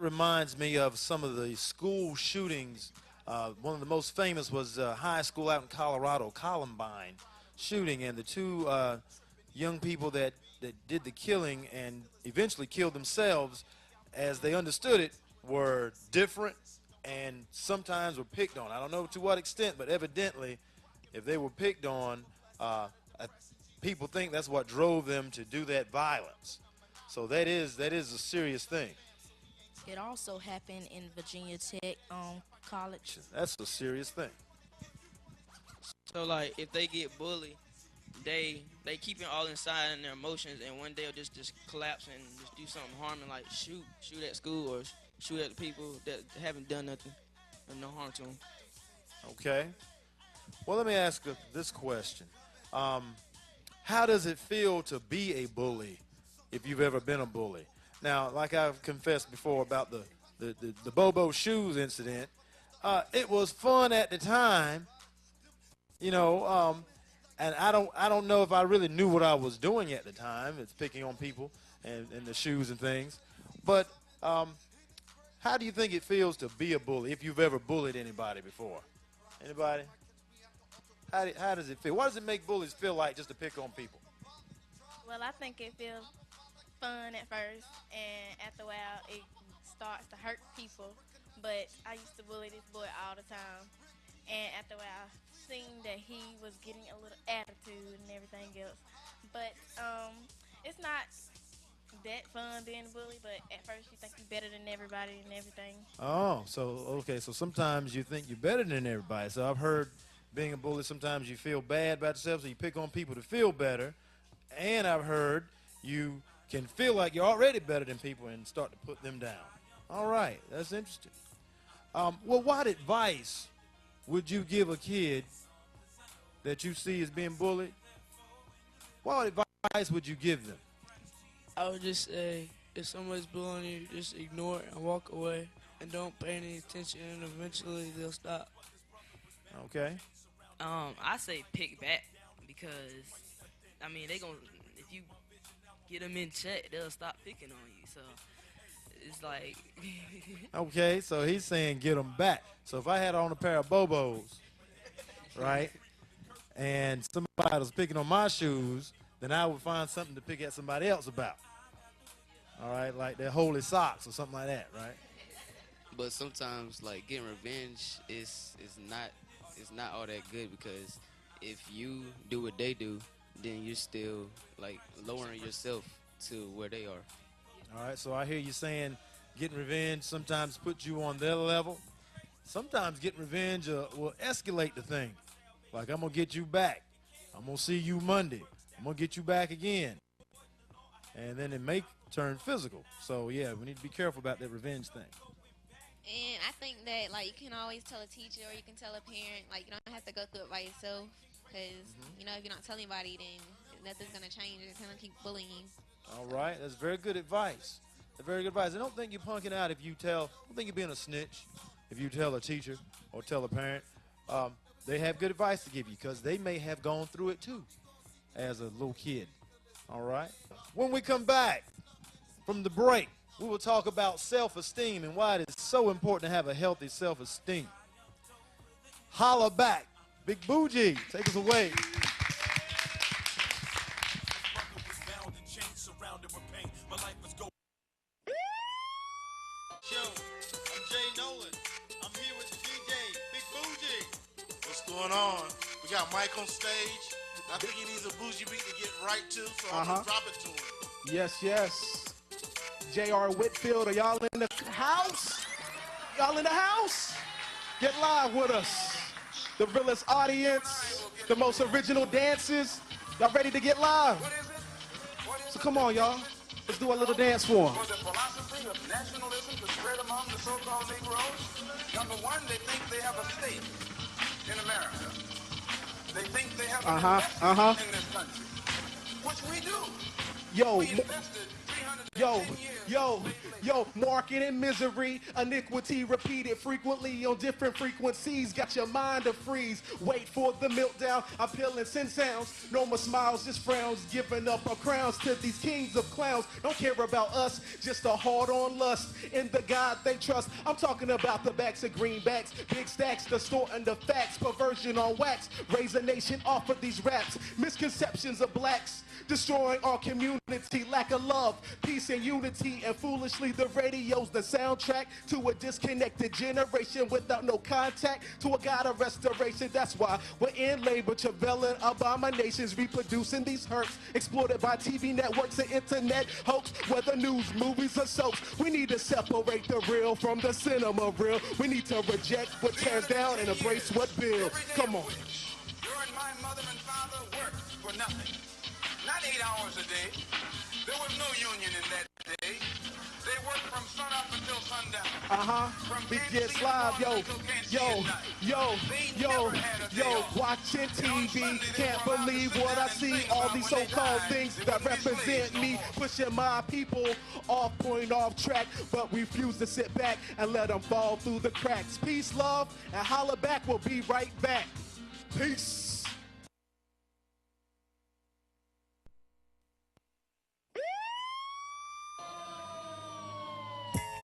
reminds me of some of the school shootings. One of the most famous was a high school out in Colorado, Columbine shooting, and the two young people that did the killing and eventually killed themselves, as they understood it, were different and sometimes were picked on. I don't know to what extent, but evidently, if they were picked on, uh, people think that's what drove them to do that violence. So that is a serious thing. It also happened in Virginia Tech College. That's a serious thing. So like if they get bullied, they keep it all inside in their emotions, and one day they'll just collapse and just do something harming, like shoot at school or shoot at the people that haven't done nothing or no harm to them. Okay. Well, let me ask this question. How does it feel to be a bully if you've ever been a bully? Now, like I've confessed before about the Bobo shoes incident, it was fun at the time, you know, and I don't know if I really knew what I was doing at the time. It's picking on people and the shoes and things. But how do you think it feels to be a bully if you've ever bullied anybody before? Anybody? How does it feel? What does it make bullies feel like just to pick on people? Well, I think it feels fun at first, and after a while, it starts to hurt people. But I used to bully this boy all the time, and after a while, seeing that he was getting a little attitude and everything else. But it's not that fun being a bully. But at first, you think you're better than everybody and everything. Oh, so okay, so sometimes you think you're better than everybody. So I've heard being a bully, sometimes you feel bad about yourself, so you pick on people to feel better. And I've heard you can feel like you're already better than people and start to put them down. All right, that's interesting. Well, what advice would you give a kid that you see as being bullied? What advice would you give them? I would just say, if somebody's bullying you, just ignore it and walk away, and don't pay any attention, and eventually they'll stop. Okay. I say pick back because I mean they gon' if you get them in check, they'll stop picking on you. So it's like Okay, so he's saying get them back. So if I had on a pair of Bobos, right, and somebody was picking on my shoes, then I would find something to pick at somebody else about. All right, like their holy socks or something like that, right? But sometimes, like getting revenge is not all that good because if you do what they do, then you're still like lowering yourself to where they are. All right, so I hear you saying getting revenge sometimes puts you on their level. Sometimes getting revenge will escalate the thing. Like, I'm going to get you back. I'm going to see you Monday. I'm going to get you back again. And then it may turn physical. So, yeah, we need to be careful about that revenge thing. And I think that, like, you can always tell a teacher or you can tell a parent, like, you don't have to go through it by yourself. Because, you know, if you're not telling anybody, then nothing's going to change. It's going to keep bullying you. All right, that's very good advice. That's very good advice. I don't think you're punking out if you tell, I don't think you're being a snitch if you tell a teacher or tell a parent. They have good advice to give you because they may have gone through it too as a little kid. All right? When we come back from the break, we will talk about self-esteem and why it is so important to have a healthy self-esteem. Holla back. Big Bougie, take us away. Yo, I'm Jay Nolan. I'm here with the DJ, Big Bougie. What's going on? We got Mike on stage. I think he needs a bougie beat to get right to, so I'm gonna drop it to him. Yes, yes. J.R. Whitfield, are y'all in the house? Y'all in the house? Get live with us. The realest audience, the most original dances. Y'all ready to get live? So come on, y'all. Let's do a little dance for them. For the philosophy of nationalism to spread among the so-called Negroes, number one, they think they have a state in America. They think they have an investment in this country, which we do. Yo, We invested $300 Yo, yo, yo, market and misery, iniquity repeated frequently on different frequencies. Got your mind to freeze. Wait for the meltdown. I'm peeling sin sounds. No more smiles, just frowns. Giving up our crowns to these kings of clowns. Don't care about us, just a hard-on lust in the God they trust. I'm talking about the backs of greenbacks, big stacks, distorting the facts, perversion on wax. Raise a nation off of these raps. Misconceptions of blacks. Destroying our community, lack of love, peace and unity, and foolishly the radio's the soundtrack to a disconnected generation without no contact to a God of restoration. That's why we're in labor, travailing abominations, reproducing these hurts, exploited by TV networks and internet hoax, whether news, movies, or soaps. We need to separate the real from the cinema real. We need to reject what tears down and embrace what builds. Come on. Your and my mother and father worked for nothing. Not 8 hours a day. There was no union in that day. They worked from sun up until sundown. Big Gets Live, yo, watching TV. Can't believe what I see. All these so-called things that represent me, pushing my people off point, off track, but refuse to sit back and let them fall through the cracks. Peace, love, and holla back. We'll be right back. Peace.